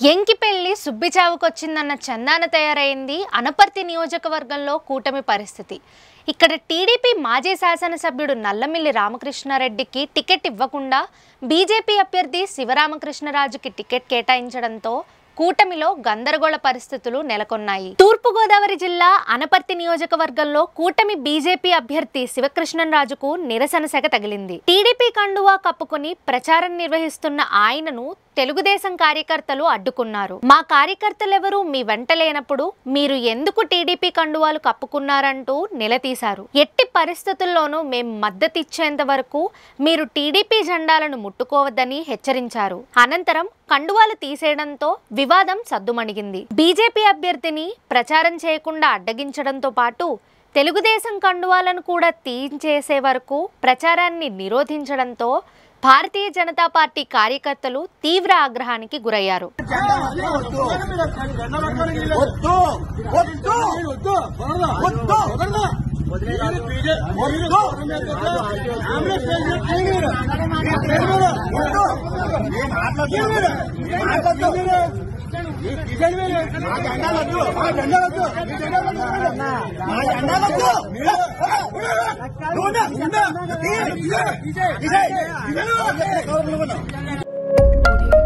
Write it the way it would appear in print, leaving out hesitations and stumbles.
ఎంకిపెల్లి సుబ్బిచావుకొచ్చిందన్న చందాన తయారైంది అనపర్తి నియోజకవర్గంలో కూటమి పరిస్థితి. ఇక్కడ టీడీపీ మాజీ శాసనసభ్యుడు నల్లమిల్లి రామకృష్ణారెడ్డికి టికెట్ ఇవ్వకుండా బీజేపీ అభ్యర్థి శివరామకృష్ణరాజుకి టికెట్ కేటాయించడంతో కూటమిలో గందరగోళ పరిస్థితులు నెలకొన్నాయి. తూర్పుగోదావరి జిల్లా అనపర్తి నియోజకవర్గంలో కూటమి బీజేపీ అభ్యర్థి శివకృష్ణరాజుకు నిరసన సెగ తగిలింది. టీడీపీ కండువా కప్పుకొని ప్రచారం నిర్వహిస్తున్న ఆయనను తెలుగుదేశం కార్యకర్తలు అడ్డుకున్నారు. మా కార్యకర్తలెవరూ మీ వెంట లేనప్పుడు మీరు ఎందుకు టీడీపీ కండువాలు కప్పుకున్నారంటూ నిలదీశారు. ఎట్టి పరిస్థితుల్లోనూ మేం మద్దతిచ్చేంత వరకు మీరు టీడీపీ జెండాలను ముట్టుకోవద్దని హెచ్చరించారు. అనంతరం కండువాలు తీసేయడంతో వివాదం సద్దుమణిగింది. బీజేపీ అభ్యర్థిని ప్రచారం చేయకుండా అడ్డగించడంతో పాటు తెలుగుదేశం కండువాలను కూడా తీయించేసే వరకు ప్రచారాన్ని నిరోధించడంతో భారతీయ జనతా పార్టీ కార్యకర్తలు తీవ్ర ఆగ్రహానికి గురయ్యారు. Audio